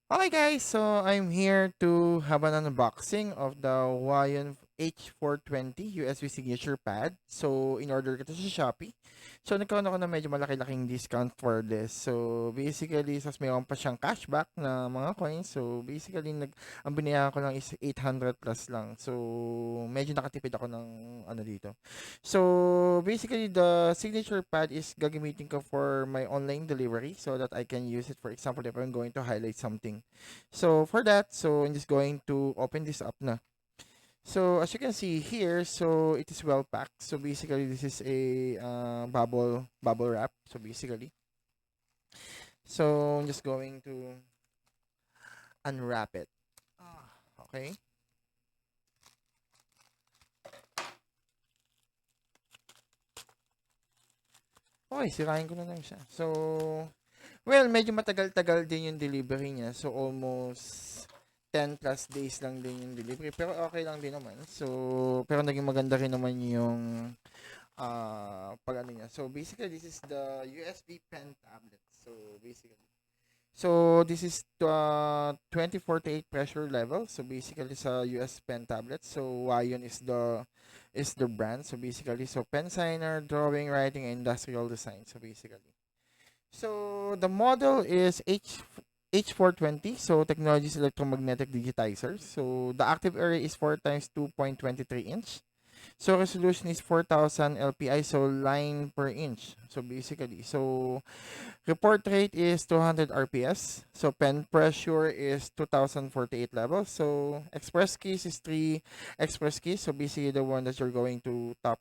Hi guys, so I'm here to have an unboxing of the HUION H420 USB signature pad. So in order ko to sa Shopee. So nagkaroon ako ng medyo malaki-laking discount for this. So basically, mayroon pa siyang cashback na mga coins. So basically, ang binayaran ko lang is 800 plus lang. So medyo nakatipid ako ng ano dito. So basically, the signature pad is gagamitin ko for my online delivery so that I can use it, for example, if I'm going to highlight something. So for that, I'm just going to open this up na. So as you can see here, so it is well packed. So basically, this is a bubble wrap. So basically, I'm just going to unwrap it. Okay. Okay, sirain ko na lang siya. So, well, medyo matagal-tagal din yung delivery niya. So, almost 10 plus days lang din yung delivery. Pero okay lang din naman. So, pero naging maganda rin naman yung pag ano niya. So, basically, this is the USB pen tablet. So, basically. So, this is 2048 pressure level. So, basically, sa US pen tablet. So, Huion is the brand. So, basically, pen signer, drawing, writing, and industrial design. So, basically. So the model is H420. So technology is electromagnetic digitizer. So the active area is 4 times 2.23 inch. So resolution is 4000 LPI, so line per inch. So basically, report rate is 200 RPS. So pen pressure is 2048 levels. So express keys is 3 express keys. So basically the one that you're going to tap.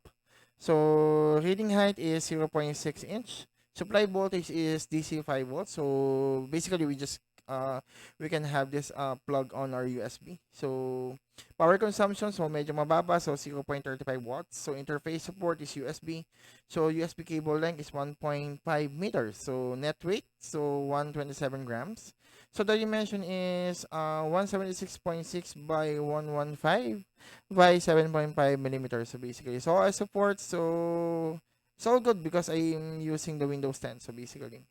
So reading height is 0.6 inch. Supply voltage is DC 5 volts. So basically we can have this plug on our USB. So power consumption, so medyo mababa, so 0.35 watts. So interface support is USB. So USB cable length is 1.5 meters. So net weight, so 127 grams. So the dimension is 176.6 by 115 by 7.5 millimeters. So basically, so I support, so it's all good because I'm using the Windows 10. So basically,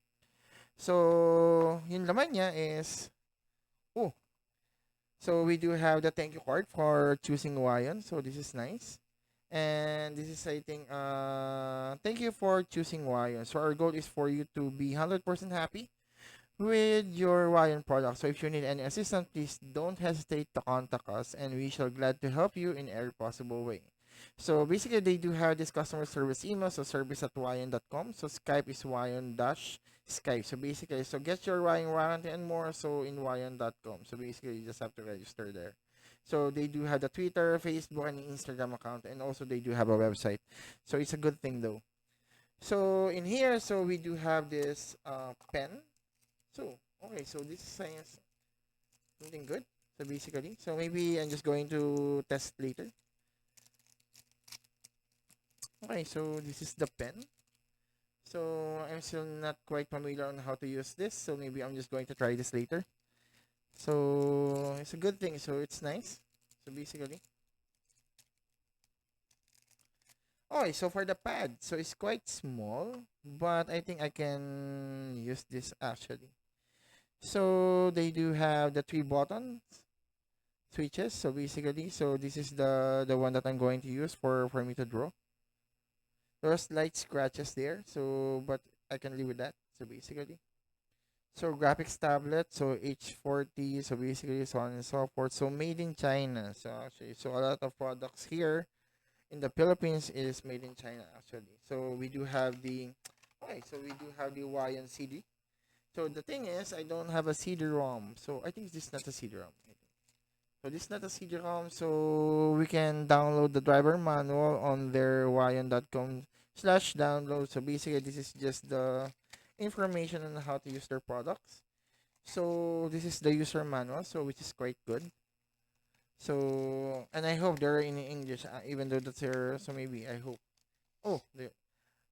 so yung laman niya is, oh, so we do have the thank you card for choosing Huion. So this is nice. And this is, I think, thank you for choosing Huion. So our goal is for you to be 100% happy with your Huion product. So if you need any assistance, please don't hesitate to contact us and we shall glad to help you in every possible way. So basically, they do have this customer service email, so service at Huion.com. So Skype is Huion dash Skype. So basically, so get your Huion warranty and more, so in Huion.com. So basically, you just have to register there. So they do have the Twitter, Facebook, and Instagram account, and also they do have a website. So it's a good thing though. So in here, so we do have this pen. So okay, so this is science, something good. So basically, so maybe I'm just going to test later. Okay, so this is the pen. So I'm still not quite familiar on how to use this, so maybe I'm just going to try this later. So it's a good thing, so it's nice. So basically, okay, so for the pad, so it's quite small, but I think I can use this actually. So they do have the three buttons switches. So basically, so this is the one that I'm going to use for me to draw. There's slight scratches there, so but I can live with that. So basically, so graphics tablet, so H40, so basically so on and so forth. So made in China. So actually, so a lot of products here in the Philippines is made in China actually. So we do have the, okay, so we do have the Huion CD. So the thing is, I don't have a CD-ROM. So I think this is not a CD-ROM. So this is not a CD-ROM. So we can download the driver manual on their huion.com/download. So basically, this is just the information on how to use their products. So this is the user manual. So which is quite good. So and I hope they're in English, even though that's their. So maybe I hope. Oh, I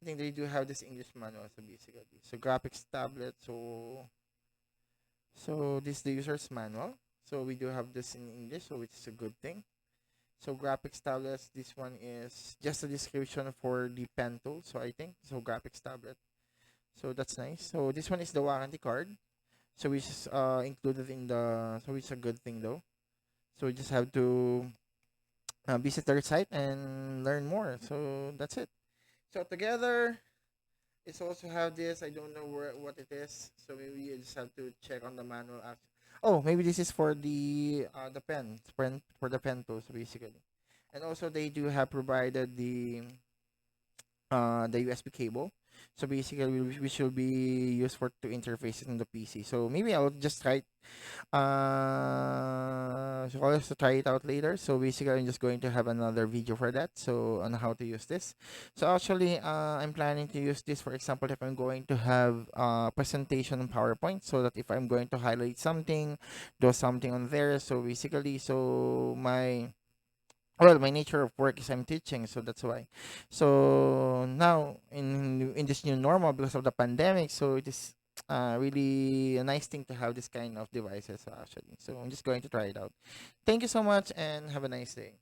think they do have this English manual. So basically, so graphics tablet. So this is the user's manual. So we do have this in English, so which is a good thing. So graphics tablets, this one is just a description for the pen tool. So I think so graphics tablet. So that's nice. So this one is the warranty card. So it's included in the, so it's a good thing though. So we just have to visit their site and learn more. So that's it. So together, it's also have this. I don't know what it is. So maybe you just have to check on the manual app. Oh, maybe this is for the pen for the pen tools basically. And also they do have provided the USB cable. So basically, which will be used for to interface it in the PC. So maybe I'll just try so I'll also try it out later. So basically, I'm just going to have another video for that. So on how to use this. So actually, I'm planning to use this. For example, if I'm going to have a presentation on PowerPoint, so that if I'm going to highlight something, do something on there. So basically, so my nature of work is I'm teaching, so that's why. So now in this new normal because of the pandemic, so it is really a nice thing to have this kind of devices actually. So I'm just going to try it out. Thank you so much and have a nice day.